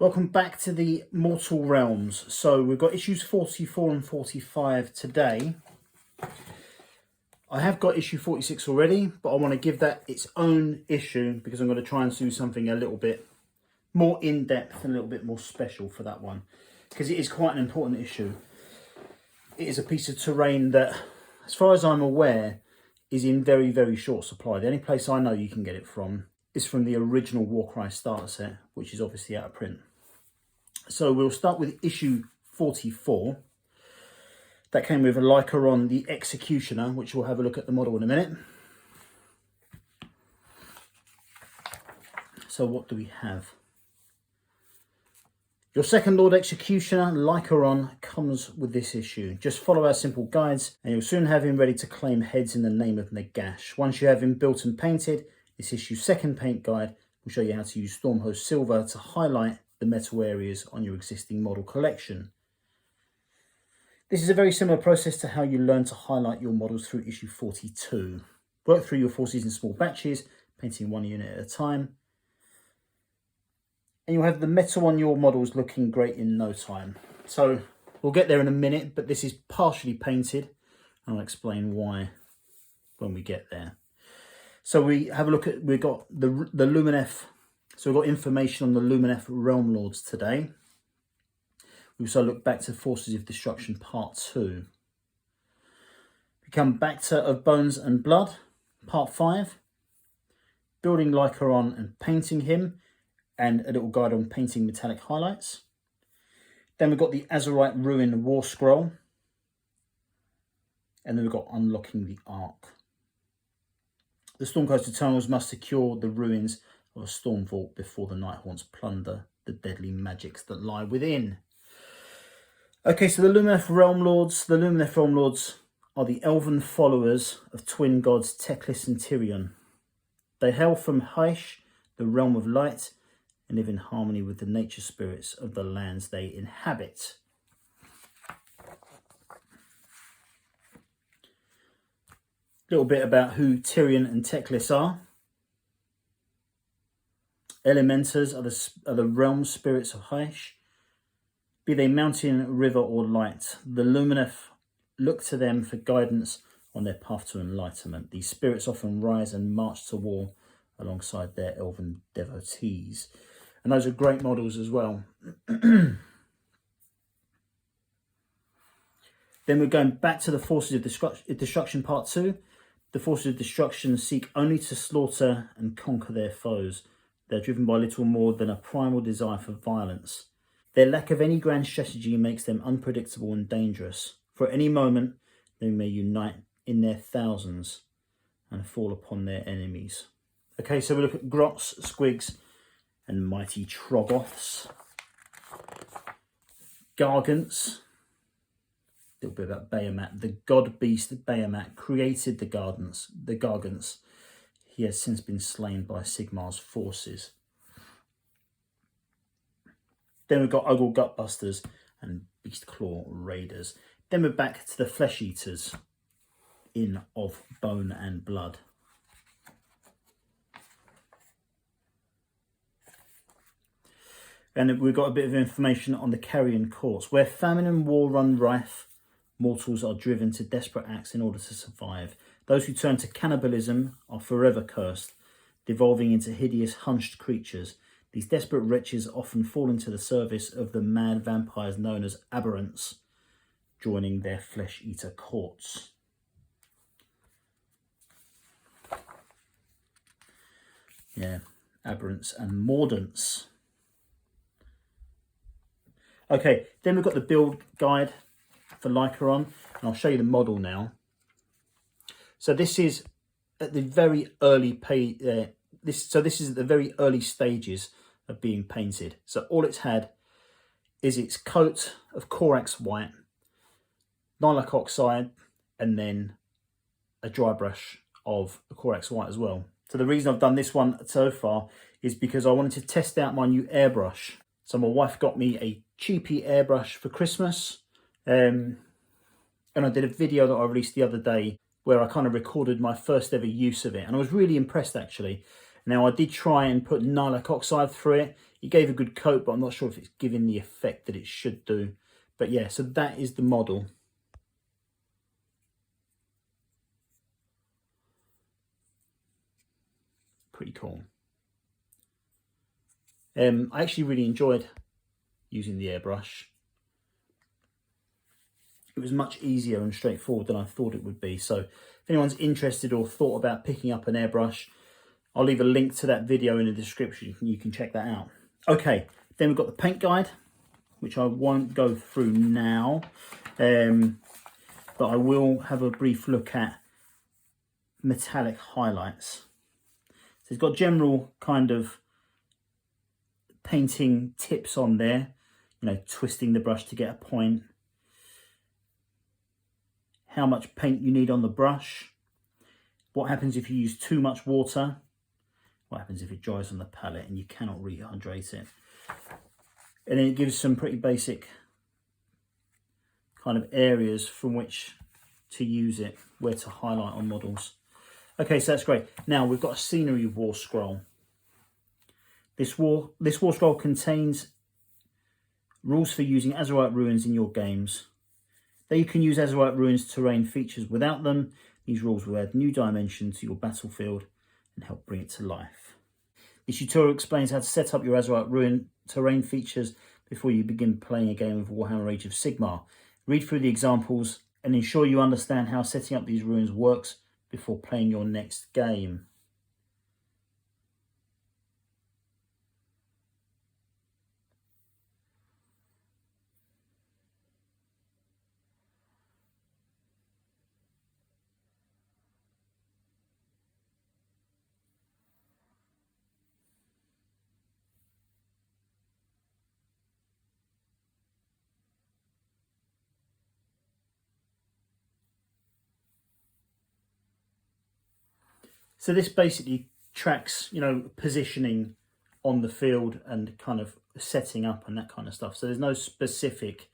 Welcome back to the Mortal Realms. So we've got issues 44 and 45 today. I have got issue 46 already, but I want to give that its own issue because I'm going to try and do something a little bit more in-depth and a little bit more special for that one, because it is quite an important issue. It is a piece of terrain that, as far as I'm aware, is in very, very short supply. The only place I know you can get it from is from the original Warcry starter set, which is obviously out of print. So we'll start with issue 44. That came with a Liekoron the Executioner, which we'll have a look at the model in a minute. So what do we have? Your second Lord Executioner, Liekoron, comes with this issue. Just follow our simple guides and you'll soon have him ready to claim heads in the name of Nagash. Once you have him built and painted, this issue's second paint guide will show you how to use Stormhost Silver to highlight the metal areas on your existing model collection. This is a very similar process to how you learn to highlight your models through issue 42. Work through your forces in small batches, painting one unit at a time. And you'll have the metal on your models looking great in no time. So we'll get there in a minute, but this is partially painted. I'll explain why when we get there. So we have a look at, we've got the Lumineth. So we've got information on the Lumineth Realm Lords today. We also look back to Forces of Destruction Part 2. We come back to Of Bones and Blood, Part 5. Building Liekoron and painting him, and a little guide on painting metallic highlights. Then we've got the Azurite Ruin War Scroll. And then we've got Unlocking the Ark. The Stormcoast Eternals must secure the ruins of a storm vault before the Nighthaunts plunder the deadly magics that lie within. Okay, so the Lumineth Realm Lords. The Lumineth Realm Lords are the elven followers of twin gods Teclis and Tyrion. They hail from Hysh, the realm of light, and live in harmony with the nature spirits of the lands they inhabit. A little bit about who Tyrion and Teclis are. Elementars are the realm spirits of Hysh. Be they mountain, river or light, the Lumineth look to them for guidance on their path to enlightenment. These spirits often rise and march to war alongside their elven devotees. And those are great models as well. Then we're going back to the Forces of Destruction Part 2. The Forces of Destruction seek only to slaughter and conquer their foes. They're driven by little more than a primal desire for violence. Their lack of any grand strategy makes them unpredictable and dangerous. For at any moment, they may unite in their thousands and fall upon their enemies. Okay, so we look at Grots, Squigs, and mighty Troggoths. Gargants. A little bit about Bahamut. The god beast Bahamut created the Gargants. He has since been slain by Sigmar's forces. Then we've got Ogle Gutbusters and Beastclaw Raiders. Then we're back to the Flesh Eaters in Of Bone and Blood. And we've got a bit of information on the Carrion Courts. Where famine and war run rife, mortals are driven to desperate acts in order to survive. Those who turn to cannibalism are forever cursed, devolving into hideous, hunched creatures. These desperate wretches often fall into the service of the mad vampires known as aberrants, joining their flesh-eater courts. Yeah, aberrants and mordants. Okay, then we've got the build guide for Liekoron, and I'll show you the model now. So this is at the very early this is at the very early stages of being painted. So all it's had is its coat of Corax white, lilac oxide, and then a dry brush of Corax white as well. So the reason I've done this one so far is because I wanted to test out my new airbrush. So my wife got me a cheapy airbrush for Christmas, and I did a video that I released the other day where I kind of recorded my first ever use of it, and I was really impressed actually. Now I did try and put lilac oxide through it. It gave a good coat, but I'm not sure if it's giving the effect that it should do. But yeah, so that is the model. Pretty cool. I actually really enjoyed using the airbrush. It was much easier and straightforward than I thought it would be. So if anyone's interested or thought about picking up an airbrush, I'll leave a link to that video in the description. You can check that out. Okay, then we've got the paint guide, which I won't go through now, but I will have a brief look at metallic highlights. So it's got general kind of painting tips on there, you know, twisting the brush to get a point, how much paint you need on the brush, what happens if you use too much water, what happens if it dries on the palette and you cannot rehydrate it. And then it gives some pretty basic kind of areas from which to use it, where to highlight on models. Okay, so that's great. Now we've got a scenery war scroll. This war scroll contains rules for using Azurite ruins in your games. Though you can use Azurite ruins terrain features without them, these rules will add new dimension to your battlefield and help bring it to life. This tutorial explains how to set up your Azurite ruin terrain features before you begin playing a game of Warhammer Age of Sigmar. Read through the examples and ensure you understand how setting up these ruins works before playing your next game. So this basically tracks, you know, positioning on the field and kind of setting up and that kind of stuff. So there's no specific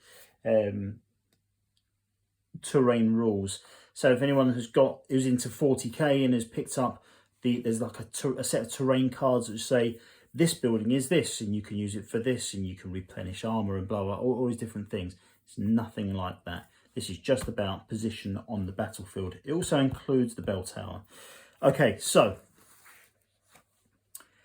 terrain rules. So if anyone who's into 40k and has picked up there's like a set of terrain cards that say this building is this, and you can use it for this, and you can replenish armor and blah blah, all these different things. It's nothing like that. This is just about position on the battlefield. It also includes the bell tower. Okay, so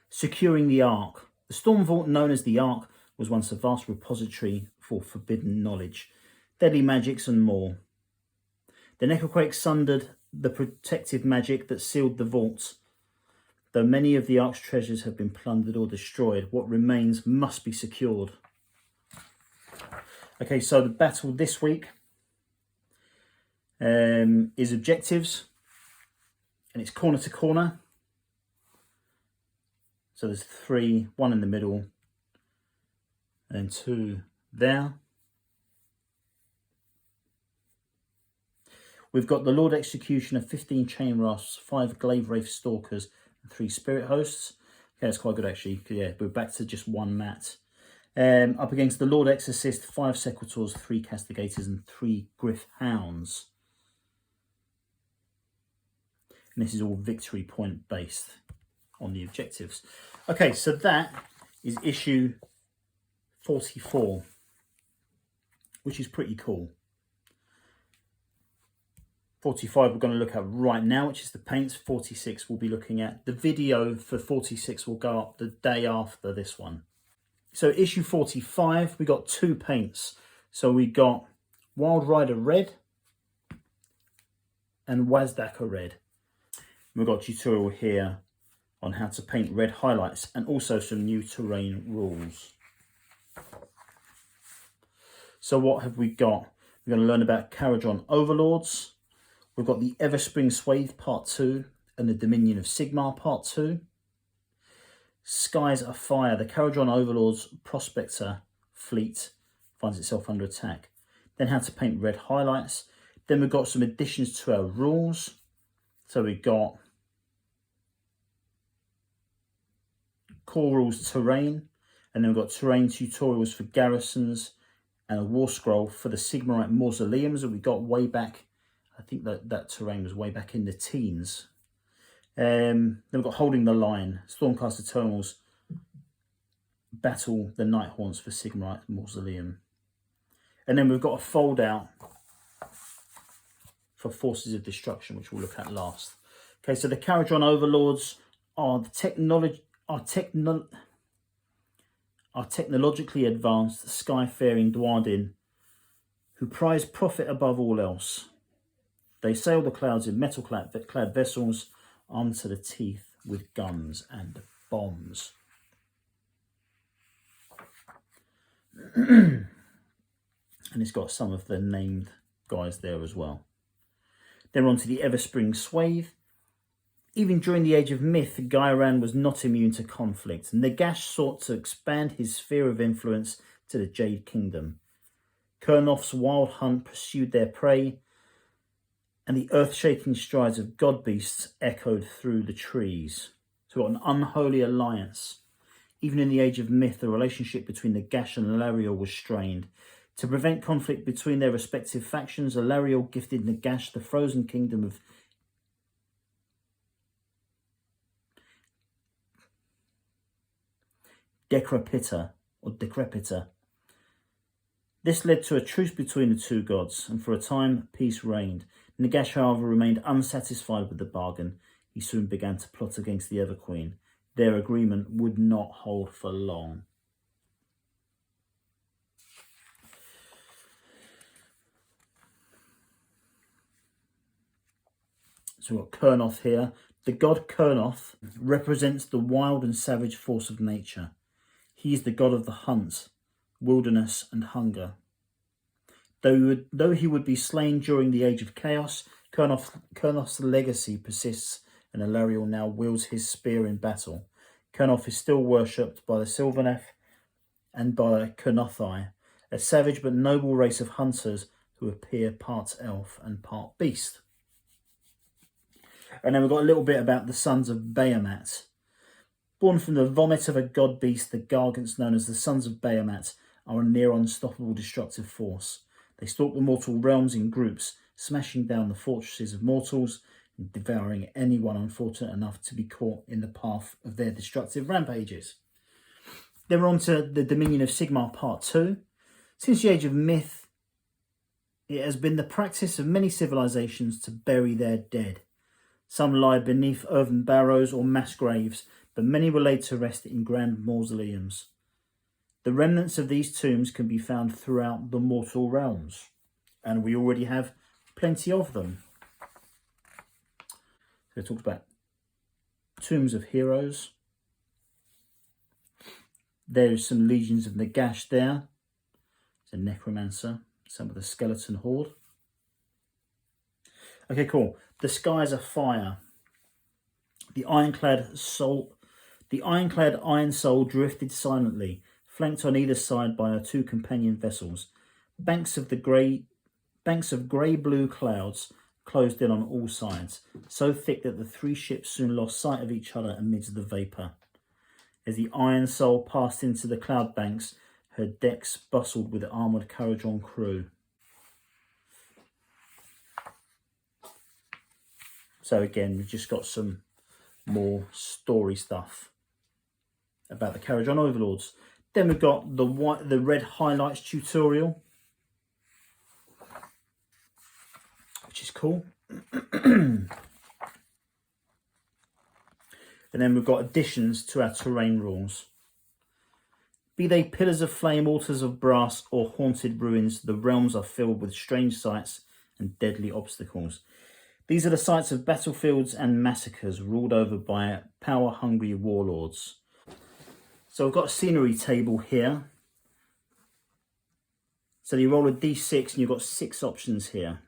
securing the Ark. The Storm Vault, known as the Ark, was once a vast repository for forbidden knowledge, deadly magics and more. The Necroquake sundered the protective magic that sealed the vaults. Though many of the Ark's treasures have been plundered or destroyed, what remains must be secured. Okay, so the battle this week is objectives. And it's corner to corner. So there's 3, 1 in the middle, and 2 there. We've got the Lord Executioner, 15 Chain Rasps, 5 Glaive Wraith Stalkers, and 3 Spirit Hosts. Okay, that's quite good actually. Yeah, we're back to just 1 mat. Up against the Lord Exorcist, 5 Sequitors, 3 Castigators, and 3 Griff Hounds. And this is all victory point based on the objectives. Okay, so that is issue 44, which is pretty cool. 45 we're going to look at right now, which is the paints. 46 we'll be looking at. The video for 46 will go up the day after this one. So issue 45, we got 2 paints. So we got Wild Rider Red and Wazdaka Red. We've got a tutorial here on how to paint red highlights and also some new terrain rules. So what have we got? We're going to learn about Caradron Overlords. We've got the Everspring Swathe Part 2 and the Dominion of Sigmar Part 2. Skies Afire. The Caradron Overlords Prospector fleet finds itself under attack. Then how to paint red highlights. Then we've got some additions to our rules. So we've got core rules terrain, and then we've got terrain tutorials for garrisons and a war scroll for the Sigmarite mausoleums that we got way back. I think that terrain was way back in the teens. Then we've got Holding the Line, Stormcaster Terminals, battle the night haunts for Sigmarite Mausoleum. And then we've got a fold out for Forces of Destruction, which we'll look at last. Okay, so the Kharadron Overlords are technologically advanced, sky-faring Dwarden who prize profit above all else. They sail the clouds in metal-clad vessels, armed to the teeth with guns and bombs. And it's got some of the named guys there as well. Then on to the Everspring Swathe. Even during the Age of Myth, Gairan was not immune to conflict. Nagash sought to expand his sphere of influence to the Jade Kingdom. Kurnoth's wild hunt pursued their prey, and the earth-shaking strides of god beasts echoed through the trees. So we've got an unholy alliance. Even in the Age of Myth, the relationship between Nagash and Alarielle was strained. To prevent conflict between their respective factions, Alarielle gifted Nagash the frozen kingdom of Decrepita. This led to a truce between the two gods, and for a time, peace reigned. Nagash, however, remained unsatisfied with the bargain. He soon began to plot against the Everqueen. Their agreement would not hold for long. So we've got Kurnoth here. The god Kurnoth represents the wild and savage force of nature. He is the god of the hunt, wilderness and hunger. Though he would be slain during the Age of Chaos, Kurnoth's legacy persists, and Alarielle now wields his spear in battle. Kurnoth is still worshipped by the Sylvaneth and by Kurnothai, a savage but noble race of hunters who appear part elf and part beast. And then we've got a little bit about the sons of Bahamut. Born from the vomit of a god beast, the Gargants, known as the Sons of Bahamut, are a near unstoppable destructive force. They stalk the mortal realms in groups, smashing down the fortresses of mortals and devouring anyone unfortunate enough to be caught in the path of their destructive rampages. Then we're on to the Dominion of Sigmar Part 2. Since the Age of Myth, it has been the practice of many civilizations to bury their dead. Some lie beneath earthen barrows or mass graves, but many were laid to rest in grand mausoleums. The remnants of these tombs can be found throughout the mortal realms, and we already have plenty of them. So it talks about tombs of heroes. There's some legions of Nagash there. It's a necromancer, some of the skeleton horde. Okay, cool. The skies are fire. The ironclad Iron Soul drifted silently, flanked on either side by her two companion vessels. Banks of grey-blue clouds closed in on all sides, so thick that the three ships soon lost sight of each other amidst the vapour. As the Iron Soul passed into the cloud banks, her decks bustled with the armoured Kharadron crew. So again, we've just got some more story stuff about the Kharadron Overlords. Then we've got the red highlights tutorial, which is cool. And then we've got additions to our terrain rules. Be they pillars of flame, altars of brass, or haunted ruins, the realms are filled with strange sights and deadly obstacles. These are the sites of battlefields and massacres ruled over by power-hungry warlords. So I've got a scenery table here. So you roll a d6 and you've got 6 options here.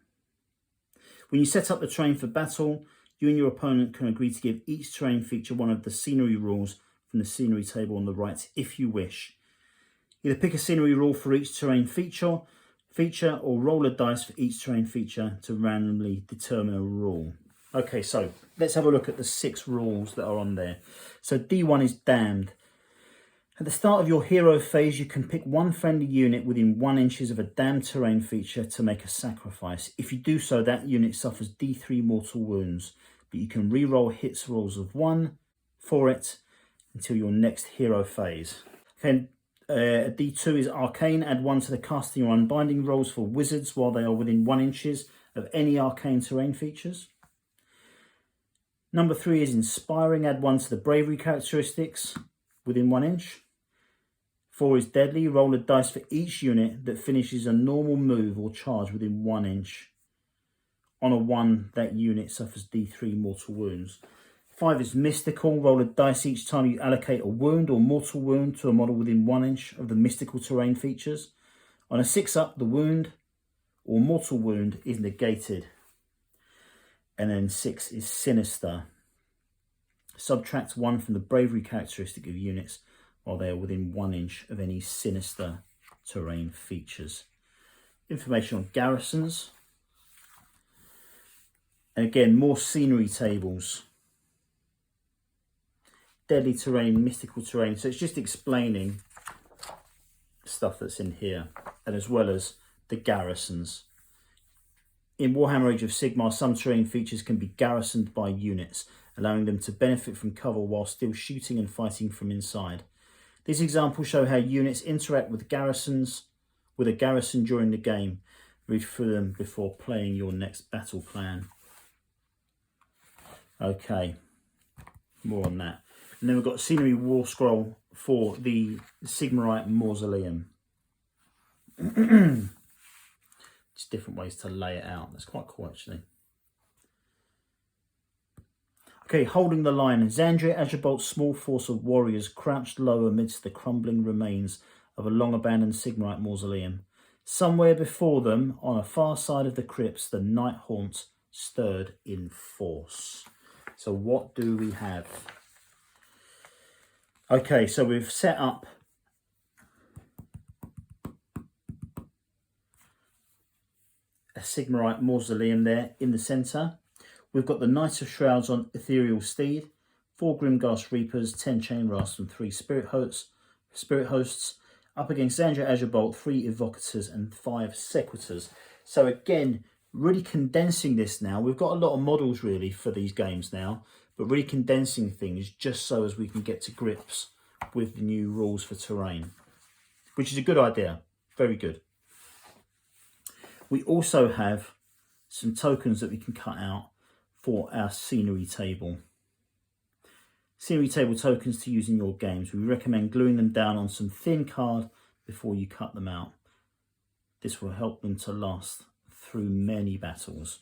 When you set up the terrain for battle, you and your opponent can agree to give each terrain feature one of the scenery rules from the scenery table on the right if you wish. Either pick a scenery rule for each terrain feature or roll a dice for each terrain feature to randomly determine a rule. Okay, so let's have a look at the 6 rules that are on there. So D1 is Damned. At the start of your hero phase, you can pick one friendly unit within 1 inch of a damned terrain feature to make a sacrifice. If you do so, that unit suffers D3 mortal wounds, but you can re-roll hits rolls of 1 for it until your next hero phase. Okay, D2 is Arcane. Add 1 to the casting or unbinding rolls for wizards while they are within 1 inches of any arcane terrain features. Number 3 is Inspiring. Add 1 to the bravery characteristics within 1 inch. 4 is Deadly. Roll a dice for each unit that finishes a normal move or charge within 1 inch. On a 1, that unit suffers D3 mortal wounds. 5 is Mystical. Roll a dice each time you allocate a wound or mortal wound to a model within 1 inch of the mystical terrain features. On a 6 up, the wound or mortal wound is negated. And then 6 is Sinister. Subtract 1 from the bravery characteristic of units while they are within 1 inch of any sinister terrain features. Information on garrisons. And again, more scenery tables. Deadly terrain, mystical terrain. So it's just explaining stuff that's in here, and as well as the garrisons. In Warhammer Age of Sigmar, some terrain features can be garrisoned by units, allowing them to benefit from cover while still shooting and fighting from inside. These examples show how units interact with a garrison during the game. Read through them before playing your next battle plan. Okay, more on that. And then we've got Scenery War Scroll for the Sigmarite Mausoleum. Just different ways to lay it out. That's quite cool, actually. Okay, Holding the Line. Xandria Agibolt's small force of warriors crouched low amidst the crumbling remains of a long-abandoned Sigmarite mausoleum. Somewhere before them, on a far side of the crypts, the night haunt stirred in force. So what do we have? Okay, so we've set up a Sigmarite mausoleum there in the centre. We've got the Knight of Shrouds on Ethereal Steed, 4 Grimghast Reapers, 10 Chain Rasps and 3 Spirit Hosts. Up against Xandria Agibolt, 3 Evocators and 5 Sequitors. So again, really condensing this now. We've got a lot of models really for these games now, but really condensing things just so as we can get to grips with the new rules for terrain, which is a good idea. Very good. We also have some tokens that we can cut out for our scenery table. Scenery table tokens to use in your games. We recommend gluing them down on some thin card before you cut them out. This will help them to last through many battles.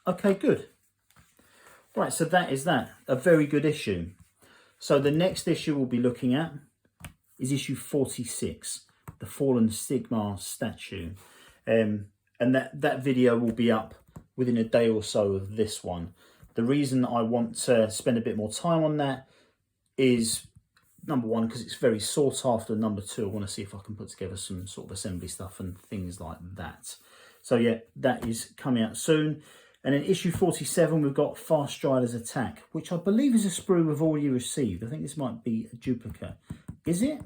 Okay, good. Right, so that is that. A very good issue. So the next issue we'll be looking at is issue 46, the Fallen Sigmar statue. And that video will be up within a day or so of this one. The reason I want to spend a bit more time on that is, number one, because it's very sought after. Number two, I want to see if I can put together some sort of assembly stuff and things like that. So yeah, that is coming out soon. And in issue 47, we've got Fast Strider's Attack, which I believe is a sprue we've already received. I think this might be a duplicate. Is it?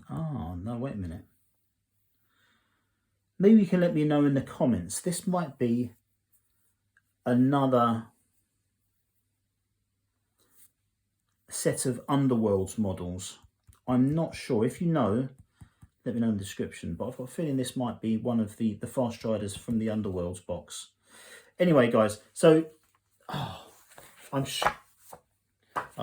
Oh, no, wait a minute. Maybe you can let me know in the comments. This might be another set of Underworlds models. I'm not sure. If you know, let me know in the description. But I've got a feeling this might be one of the Fast Striders from the Underworlds box. Anyway, guys, so I'm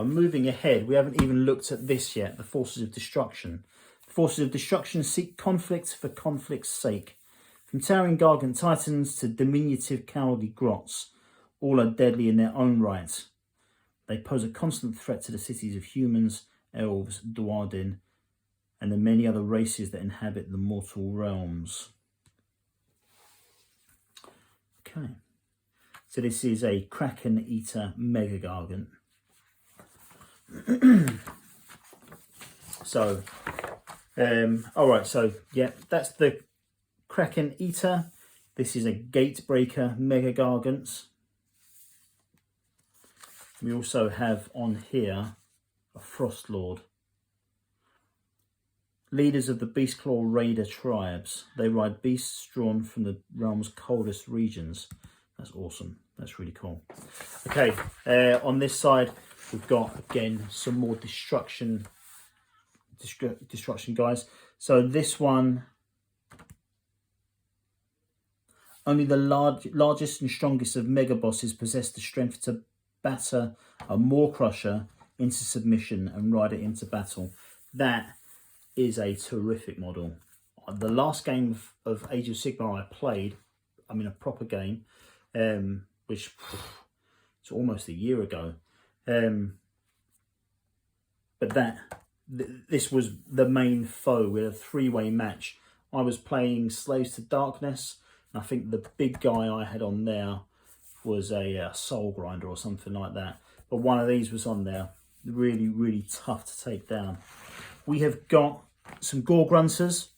moving ahead. We haven't even looked at this yet, the Forces of Destruction. The Forces of Destruction seek conflict for conflict's sake. From towering gargant titans to diminutive cowardly grots, all are deadly in their own right. They pose a constant threat to the cities of humans, elves, Duardin, and the many other races that inhabit the mortal realms. Okay. So this is a Kraken Eater Mega Gargant. So, all right, so yeah, that's the Kraken Eater. This is a Gatebreaker Mega Gargant. We also have on here a Frost Lord. Leaders of the Beastclaw Raider tribes. They ride beasts drawn from the realm's coldest regions. That's awesome. That's really cool. Okay, on this side, we've got, again, some more destruction destruction, guys. So this one, only the largest and strongest of mega bosses possess the strength to batter a Maw Crusher into submission and ride it into battle. That is a terrific model. The last game of Age of Sigmar I played, I mean a proper game, which it's almost a year ago, but this was the main foe. We had a three-way match. I was playing Slaves to Darkness, and I think the big guy I had on there was a Soul Grinder or something like that. But one of these was on there. Really, really tough to take down. We have got some Gore Grunters.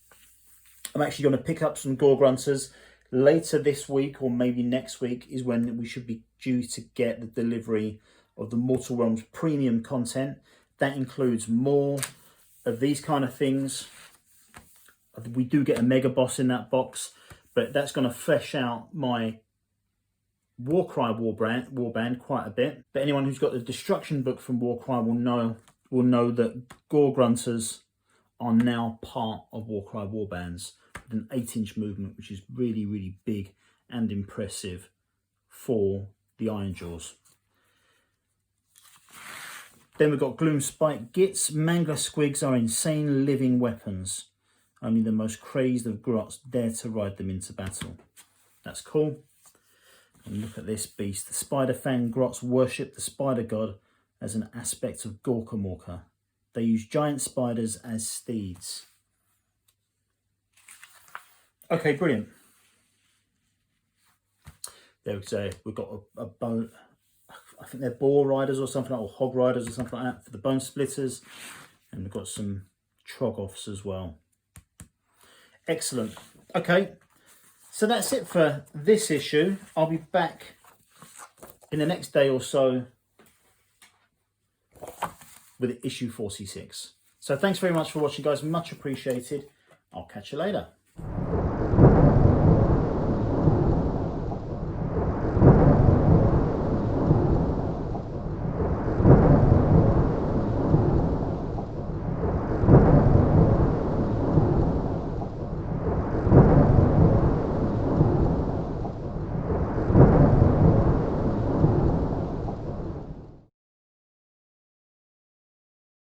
I'm actually going to pick up some Gore Grunters later this week, or maybe next week is when we should be due to get the delivery of the Mortal Realms premium content. That includes more of these kind of things. We do get a mega boss in that box, but that's going to flesh out my Warcry warband quite a bit. But anyone who's got the destruction book from Warcry will know that Gore Grunters are now part of Warcry warbands with an 8-inch movement, which is really, really big and impressive for the Iron Jaws. Then we've got Gloomspike Gits. Mangler Squigs are insane living weapons. Only the most crazed of grots dare to ride them into battle. That's cool. And look at this beast. The Spider Fang grots worship the Spider God as an aspect of Gorka Morka. They use giant spiders as steeds. Okay, brilliant. We've got a bone. I think they're Boar Riders or something, or Hog Riders or something like that for the Bone Splitters. And we've got some Troggoths as well. Excellent. Okay, so that's it for this issue. I'll be back in the next day or so with issue 46. So thanks very much for watching, guys. Much appreciated. I'll catch you later.